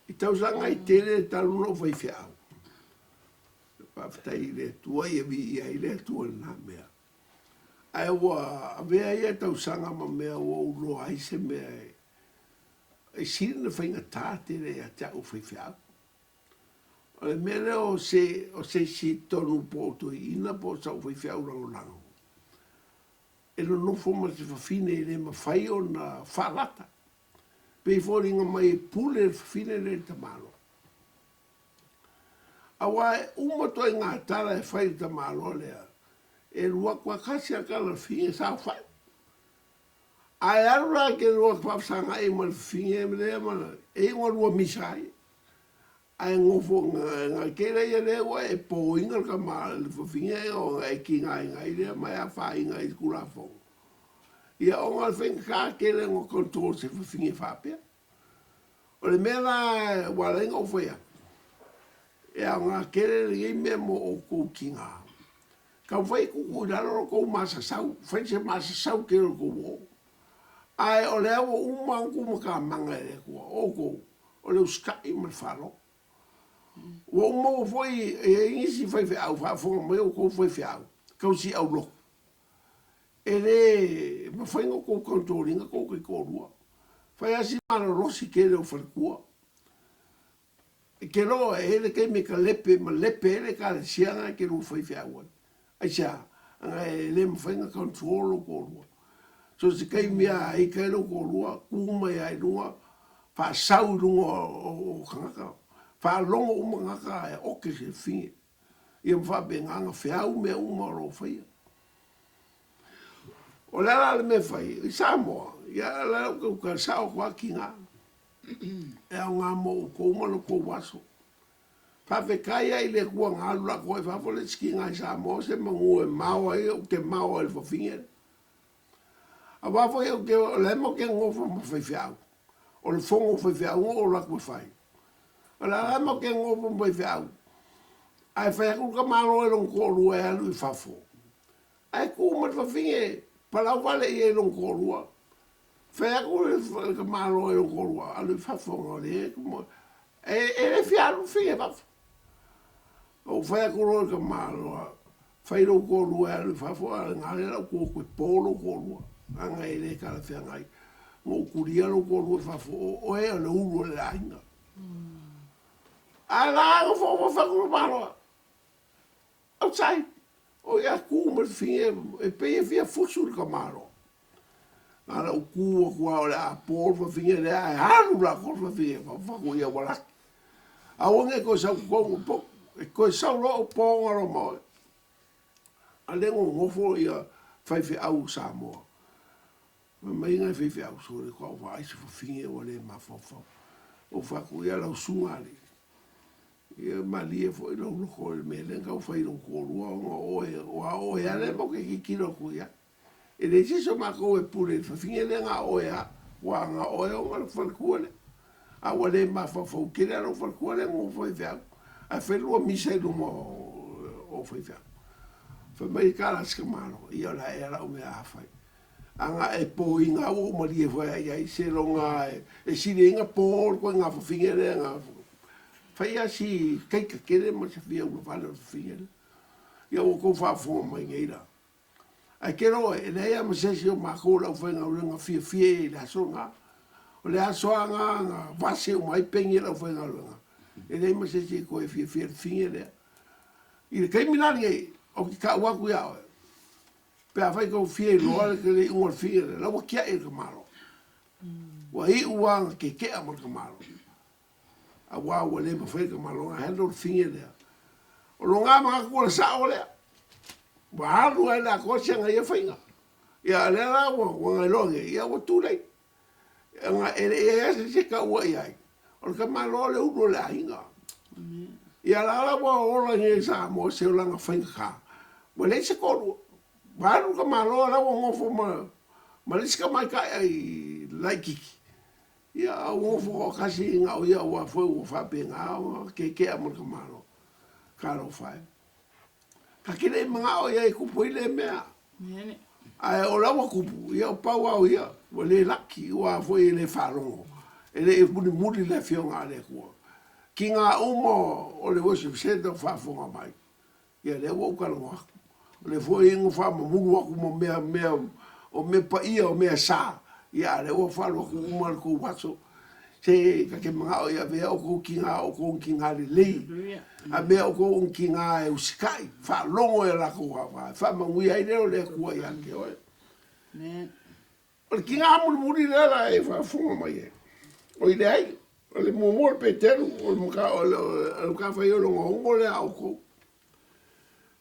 I tau sanga i tele talu no whai whiau. Paftai le tua i vi i le tua na mea. Ai ua a vea ia tau sanga ma mea ua ulo ai se mea e. E siri na whainga tāte le a tia u whai whiau. O le mea le o se si tonu po to i ina po sa u whai whiau rango rango. E no nofo ma se whawhine i le ma whai o na whalata. Pei fōringa mai pule whine le tamalo. Awa uma toi ngā tala e whai tamalo lea. E rua kua kasi a kala whine sa whai. Ai arura ke rua kua sanga e ma whine e lea mana. E ngā rua misai. Ai ngofo ngā kere ia lea wa e po inga ka maa le whine o ngā e ki ngā inga i lea mai a wha inga i kura fonga. Ia o ngā whenga kā kere ngā kontrol se whiwhingi whapea. O le mea la walenga o whea. E a ngā kere le i mea mo o kou ki ngā. Ka whai kuku raro kou masa sau. Whai se masa sau kere kou o. Ai o le awa umangu maka manga e kua o kou. O le uskai ma wharo. Wa umangu whai e ingisi whai whiau. Whafonga mai o kou whai whiau. Kau si au loko. E le mawhainga kou kontrolinga kou kai kōrua. Whai asi mana rosi kere o whalkua. E ke roa e hele kei me ka lepe, ma lepe hele ka le sianga ke rū whai whiaua. Aisha, anga e le mawhainga kontrol o kōrua. So se kei mea e kei ro kōrua, kuma e ai runga, wha sau runga o kangaka. Wha longa o mangaka e oke se whinge. Ia mwha be nganga whiau mea uma ro whaia. O la le me fai, i Samoa, ia la ka sao kwa ki ngā. E au ngā mo o kou mano kou waso. Whawhe kai ai le kua ngā lula koe whawhole ski ngā i Samoa, se mangu e maua e o ke maua e whawhinge. A wawho e o ke le mo ke ngofa ma whai whiau. O le whongo whai whiau o la kua whai. O la mo ke ngofa ma whai whiau. Ai whai aku ka maro e long kōrua e alu i whawho. Ai kū mat whawhinge. Palau wale i e long kōrua. Whai aku ka maro e long kōrua. Alu whawhonga o le e le whiaru whinge whawho. O whai aku roi ka maro. Whai long kōrua e alu whawho. Ala ngā lera kua koe pōlo kōrua. Anga e le kala whiangai. Ngō kuria long kōrua whawho. O e ala uru le ainga. Ala anga whawho whakuru maro. Outside. O ia kūma whinge, e pei e whia fusul ka maro. Ana o kua kua o le a pōrwa whinge le a e haru la korwa whinge, whako ia walaki. A onge koe sau kongo po, e koe sau roa pōnga ro moe. A lengo ngofo ia whaiwhi au Samoa. Ma mai ngai whaiwhi au so le kua wa aisi whinge o le mawhawhau. O whako ia lau sunga le. ia mali e foi lo ko me le ka foi lo ko o e ale mo ke kilo ku ya e le si so ma ko e pure fa finge le nga o ya wa nga o e o fa ku le a wa le ma fa fo ke le fa ku le mo foi fa a fe lo mi se lo mo o foi fa fa mai ka la skemano ia la era o me a fai anga e po inga o mo li e foi ai se lo nga e si le nga po ko nga fa finge le nga fai asi kai ka kere mo se fia o vale o finge ia o ko fa fo mai ngeira ai kero e le ia mo se si o ma ko la foi nga nga fie la so nga o le aso nga vase o mai pengi la foi nga nga e le mo se si ko e fie finge le i kai milani o ki ka wa ku ya pe a fai ko fie lo ale ke le un fie la wa kia e ka malo wa i uang ke mo ka malo a wa wa le ma fai ka malo a hendo fie le o lo nga ma ko sa o le wa lu ala ko se nga ye fai nga ya le la wa nga lo nge ya wa tu le nga e se ka wa ya o ka malo le u le ainga ia la wa o la nge sa mo se o la nga fai ka wa le se ko baru ka malo la wo ngofo ma le ska mai ka ai like ia wo fo kasi nga o ia wa fo wo fa pe nga ke amor ka malo ka lo fa ka kile mga o ia ku poile me ai o la wo ku ia pa wa o ia wo le laki wa fo ile fa lo ele e mudi le fiona le ku ki nga umo o le wo se do fa fo mai ia le wo ka lo le foi ingo fa mo mulu aku mo mea o me pa ia o mea sa ia le o fa lo ku mo ku waso se ka ke mga o ia vea o ku kinga o ku kinga le a me o ku kinga e uskai fa longo e la ku fa ma wi ai le o le ku ia ke o ne o kinga mo muri le la e fa fu mai o ile ai o le mo mo peteru o mo ka fa yo lo ngo le au ku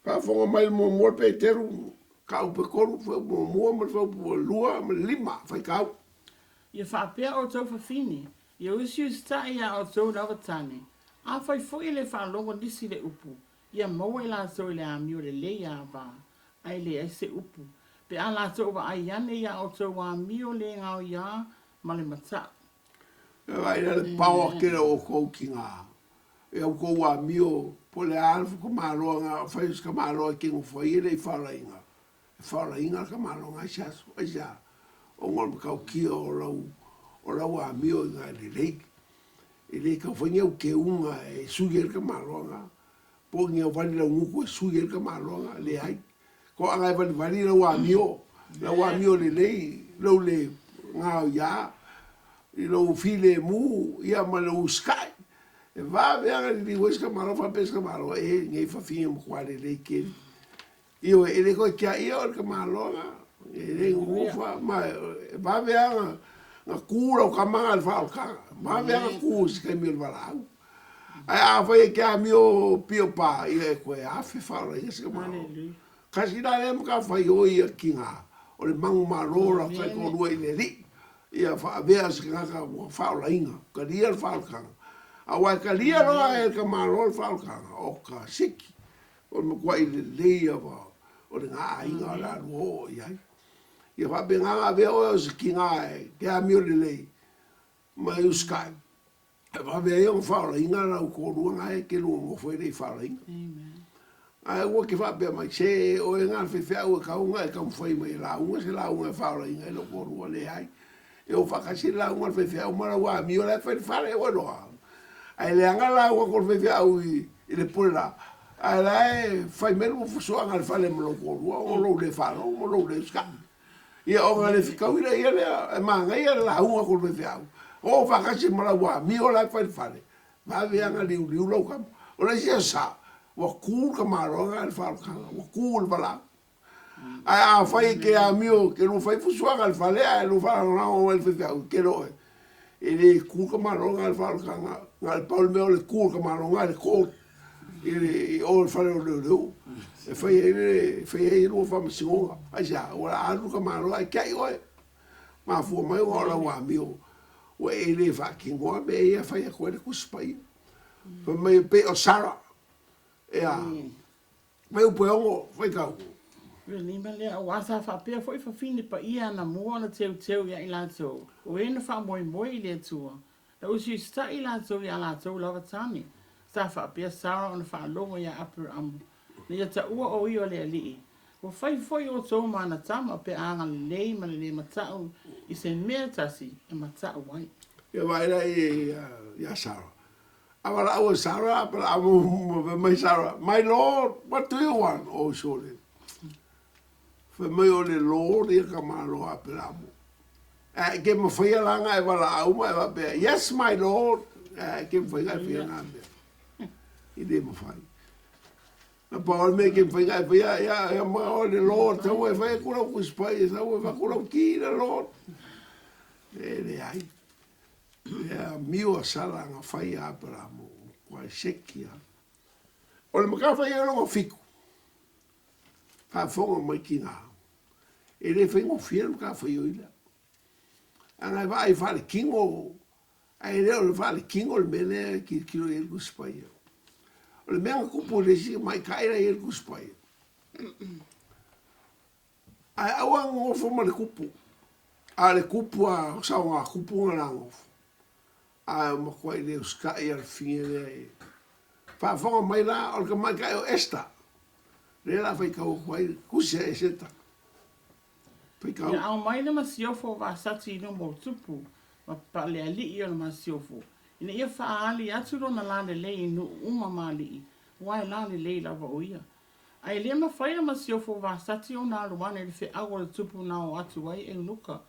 pa fonga mai mo pe teru ka upe koru mo mo lua mo lima fai kau ia fa pe o tau fa fini ia usi sta ia o tau lava tani a fai foi le fa longo disi le upu ia mo la so le amio le ia va ai le ese upu pe ala so va ai ane ia o tau amio le ngau ia ma le mata vai le pau ke o ko kinga e o ko amio po le alfu ko malo nga fai ska malo ke ngo foi ele fala inga ka malo nga chas o ja o ngol ka ki o la wa mi o nga le ka foi o ke unga e suger ka malo nga po nge vali la ngu ko suger ka malo nga le ai ko anga vali la wa mi o le lo le nga ya i lo file mu ia ma lo sky e va bea ni wes ka malo fa pesca malo e ngai fa fia mo kwale le ke io e le ko kia io ka malo e le ngofa ma va bea na kula ka manga fa ka va bea ku se mi vala ai a fa e ka mi o pio pa e ko e a fa la e se malo ka si da le ka fa yo i kinga o le mangu malo la fa ko lu e le ia fa bea se ka fa la inga ka dia fa ka a wai ka lia roa e ka marol whalkanga o ka siki o me kua i le leia wa o le ngā inga la ruo iai ia whape ngā vea o se ki ngā e ke a mio le lei mai uskai e whape e o whaola inga la uko rua ngā e ke lua mo fwere i whaola inga ai ua ke whape mai se o e ngā whiwhea ua ka unga e ka mwhai mai la unga se la unga e whaola inga e lo ko rua le ai e o whakasi la unga whiwhea o mara wa mio le whare o roa ai le anga la ko fe au i le pola ai la fai mero fu anga le fale mo ko o lo le fa o lo le ska ia o le fika ira ia le manga ia la u ko fe au o fa ka si mala wa mi o la fale va vi anga li lo kam o le sia sa wa ku ka maro nga le fa ka wa ku bala ai a fai ke a mi o ke lo fai fu anga le fale ai lo fa na o le fe au ke lo ele ku ka maro nga le fa ka nga le paul meo le kūr ka maro nga le kōt i o le whare o leo e whai e rua whamasingonga ai sa o la anu ka maro ai kai oe ma fua mai o la wā meo o e le whakingoa me e a whai a koe le kuspai Pa mai pe o Sara. Ea, mai upe ongo, whai kau. Lima lea o asa whapea foi whawhine pa ia na mua na teu ia i lātou. O e na wha moi i lea tua. Na usi sta i lātou i a lātou lava tani. Sa whapea Sara o na whaalongo ia apur amu. Na ia ta ua o i o lea lii. O whai foi o tō mana tama pe anga lei ma le matau i se mea tasi e matau wai. Ia waira ia Sara. Awala awa Sara, but amu mai Sara. My Lord, what do you want? Oh, surely. For me o le Lord ia ka malo a pelamu. Ke ma whaia langa e wala au mai wa bea. Yes, my Lord. Ke ma whaia whia ngā bea. I le ma whai. Na paol me ke ma whaia whia ia ma o le Lord. Tau e whaia kura kuspai. Tau e whakura ki le Lord. Le ai. Ia miwa sala nga whaia a pelamu. Kwa sekia. O le maka whaia longa fiku. Ka fonga mai ki ngā. E le whaingo whia ka whaio ila. Angai vai fale kingo. Ai leo le fale kingo le mene ki kilo e kuspai. O le mea kupu le si mai kaira e kuspai. Ai awa ngofo ma le kupu. A le kupu a sao ngā kupu ngā ngofo. A ma koe le uskai al finge le. Pa fonga mai la o le ka mai kai o esta. Le la fai kau koe kusia e seta. Ia au mai na masiofo wa sati no mo tupu. Ma pale ali ia na masiofo. Ina ia whaali atu rona lane lei no uma mali. Wai lane lei lava o ia. Ai lea ma whai na masiofo wa sati o nā ruane le whi awa le tupu na o atu wai e unuka.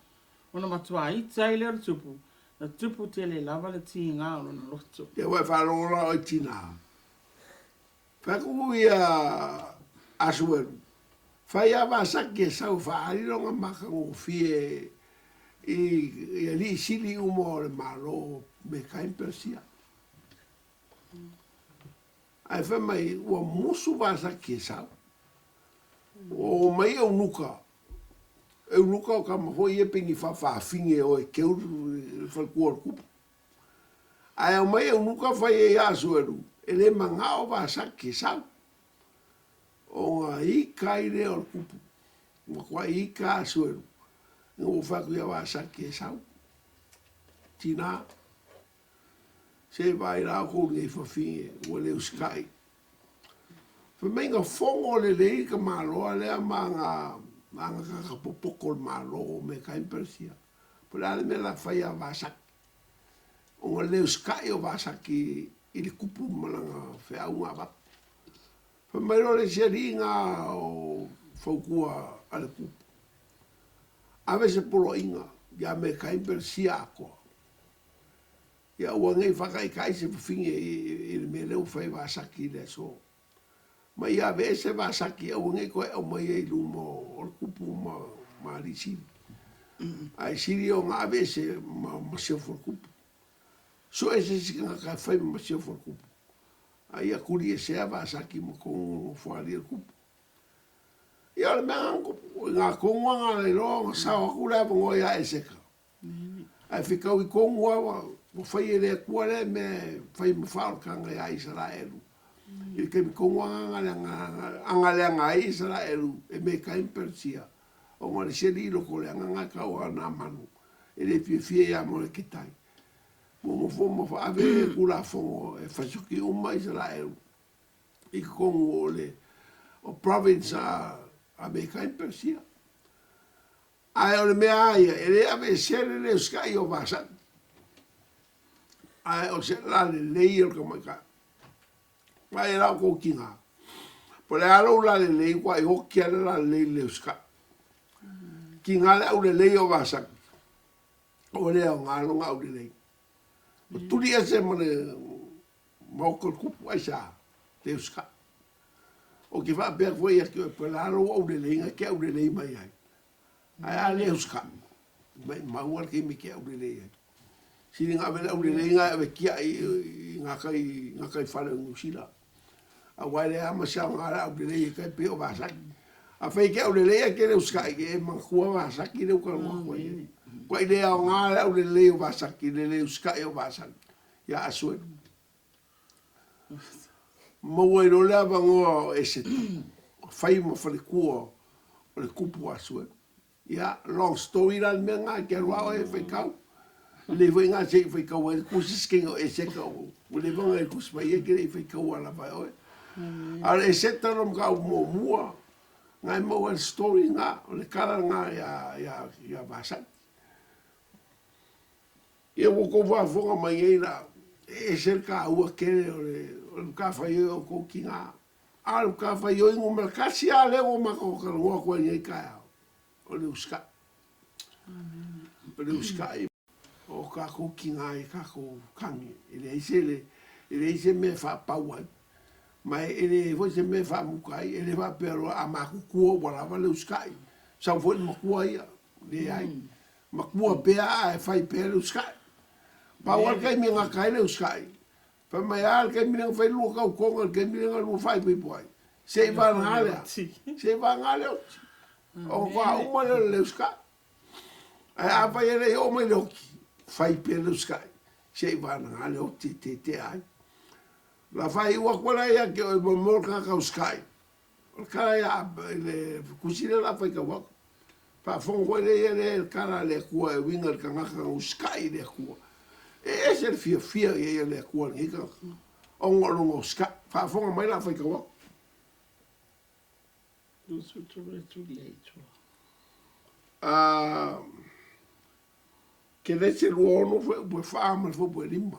Ona matua i tai le tupu. Na tupu te le lava le ti ngā o na loto. Ia wai wharonga o tina. Whaku ia asueru. Fai awa sake sau whaari ronga maka ngō fie i li sili umo le malo me kaimpersia. Ai wha mai ua musu wa sake sau. O mai au nuka. Au nuka o ka maho i e pingi whawhinge o e keur whalkua kupu. Ai au mai au nuka whai e asueru. E le mangao wa sake sau. O ngā ika i leo al kupu. Ngā kua ika asueru. Ngā uwhaku ia wāsaki e sau. Tina. Se vai rao kou ngei whawhinge. Ua leo skai. Whamei ngā whongo le lei ka māloa lea mā ngā kakapopoko le māloa me ka impersia. Pura ale me la whaia wāsaki. O ngā leo skai o wāsaki i le kupu malanga whiau ngā waka. Pamairo le seringa o whaukua ale kupu. Awe se polo inga, ia me kaimper sia akoa. Ia ua ngei whakai kai se whinge i le me leu whai wāsaki le so. Ma ia we se wāsaki au ngei koe au mai e lumo o le kupu ma li siri. Ai siri o ngā we se ma siofo le kupu. So e se sika ngā kai whai ma siofo le kupu. Ai a kuri e sea wāsaki mo kongo whaari al kupu. Ia le mea ngā kongo ngā le roa ngā sawa kura pa ngoi a e seka. Ai whikau i kongo awa, mo whai e lea kua le me whai mo whaor kanga i a Israelu. I ke mi kongo anga le anga i Israelu e me kaimpersia. O ngā le seri loko le anga ngā kaua nā manu. E le fie ia mo le kitai. Mo fomo fa ave kula fongo e fasuki uma Israel i kongo le o province a me kaimpersia. Ai o le mea aia, e le ave sere le skai o vasan. Ai o se la le lei o ka maika. Ai la ko kinga. Po le alo la le lei kwa i hoki ala la lei le skai. Kinga le au le lei o vasan. O le au ngalo ngau le lei. O turi ese mane maukol kupu ai sa te uska. O ki wha pēr fwoi a ki o pelaro au le leinga ke au le lei mai ai. Ai a le uska. Mai mauar ke mi ke au le lei ai. Sini ngā vele au le leinga e kia i ngā kai whare ngusila. A waile ama sa ngā au le lei kai peo vasaki. A whai ke au le lei ke le uska i ke e makua vasaki le ukar makua i. Kwai le au ngā au le leo vasaki, le leo skai o vasaki. Ia asueru. Maua ilo lea vangoa e se fai ma fale kua o le kupu asue. Ia, long story lan mea ngā kia rua e fai kau. Le vai ngā se fai kau e kusis kengo e se kau. Le vanga e kus mai e kere e fai kau ala vai oe. Ala e se taram kau mua mua. Ngai maua story ngā, o le kara ngā ia vasai. Ia wako wafonga mai eira, e ser ka ua kere o le ka whai o kou ki ngā. A le ka whai o ingo melakasi a leo mako ka rungoa koe ngei kai au. O le uska. O le uska i. O ka kou ki ngā e ka kou kangi. Ele eise me wha pauai. Mai ele foi se me wha mukai, ele wha pero a makukua wala wale uska i. Sau foi makua ia. Le ai. Makua pea e whai pea le uska i. Paual kai mi ngā kai le uskai. Pa mai al kai mi ngā whai lua kau konga, kai mi ngā lua whai pui puai. Se i wā ngāle a. Se i wā ngāle o. O kwa umale le uskai. Ai a whai ere o mai le hoki. Whai pe le uskai. Se i wā ngāle o te ai. La whai ua kwana ia ke o i mamor kaka uskai. O kara ia le kusire la whai ka wako. Pa fongo le ia le kara le kua e winga ka ngaka uskai le kua. E se fia e le kua ni ka. O ngolongo ska. Pa fonga mai la whai ka wako. Ke le se lua ono fwe wha ma fwe lima.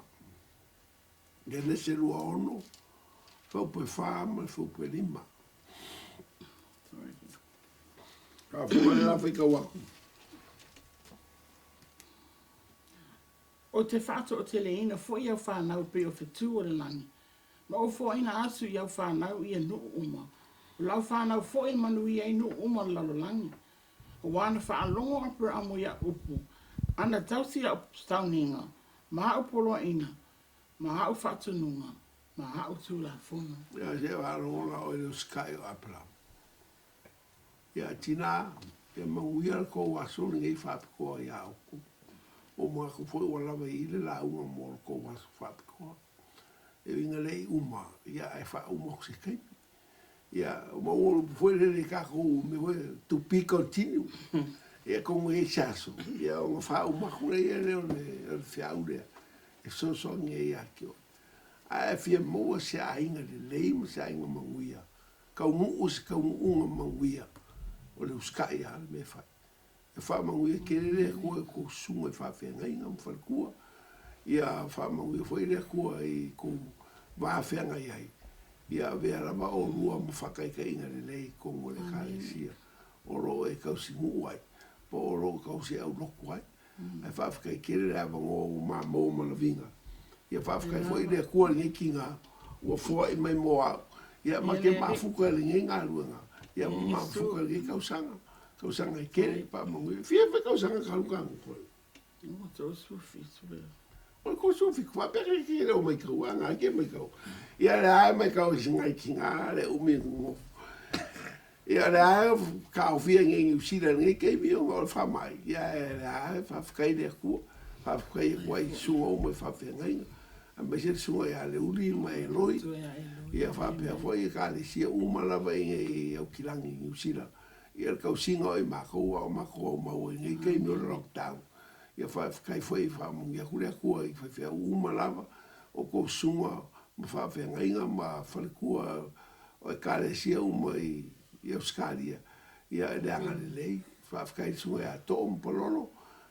Ke le se lua ono fwe wha ma fwe lima. Ka fonga le la whai ka wako. O te whātua o te leina, fo iau whānau pe o whetu o le langi. Ma o fo ina asu iau whānau ia nu uma. O lau whānau fo i manu ia i nu uma lalo langi. O wana whaalongo apura amo ia upu. Ana tausi a stauninga. Maha upolo ina. Maha u whatununga. Maha u tūla whunu. Ia se waalongo la o ele skai o apura. Ia tina, ia manguia ko wasoni ngei whapikoa ia uku. O mga ko foi wala vai ile la uma mo ko was fat ko e vinga lei uma ia e fa uma se kai ia mo foi le ka ko me foi to be continue ia como e chaso ia o fa uma ko le le fiaure e so nge ia ki a fia mo se ainga le lei mo se ainga manguia ka mu manguia o le uskai al me fa e whamangu e kere rea kua ko sunga e whawhenga inga mwhalkua. Ia whamangu e whaire kua i ko whawhenga iai. Ia vea rama o rua mwhakaika inga le lei kongo le kāresia. O ro e kausi nguai. Po o ro kausi au loku ai. E whawhekai kere rea wango o mā mō malavinga. Ia whawhekai whaire kua nge kinga ua fua i mai mo au. Ia ma ke mafuka le nge ngā ruanga. Ia mafuka le kausanga. Kau sanga i kere pa mongui. Fia pa kau sanga kalukangu koe. O tau sufi, sufi. O ko sufi, kua pere ki reo mai kau, anga ke mai kau. Ia le ae mai kau singai ki ngā le umi ngofu. Ia le ae kau fia ngengi usira ngai kei mi o ngol whamai. Ia le ae whawhakai rea kua. Whawhakai e kua i sunga o mai whawhia ngai. A mai se sunga ia le uri mai loi. Ia whawhia fwoi e kāle sia umalawa i au kilangi i usira. Ia kau singa o i mako o mau i ngai kei mi o lockdown. Ia whai whai whamungi a kure kua i whai umalawa o ko sunga ma whawhia ngainga ma whalekua o e kāre sia uma i Auskaria. Ia e leanga le lei, whawhai sunga ia tō mpololo,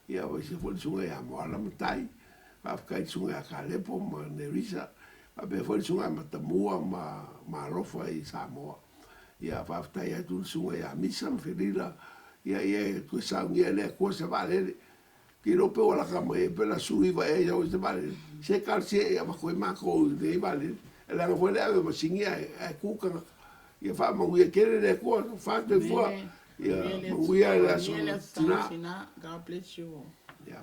ia wai se whai sunga ia moala matai, whawhai sunga ia kālepo ma Nerisa, whai whai sunga ia matamua ma rofa i Samoa. Ia whaftai atu sunga ia misa mwherila, ia kua saungia lea kua se valele. Ki rope wala kama e pela suiva e jau se valele. Se kalsi e a makoe mako o nei valele. E langa fwele awe masingia e kukanga. Ia wha manguia kere lea kua, whate fua. Ia manguia lea so tina. God bless you all. Ia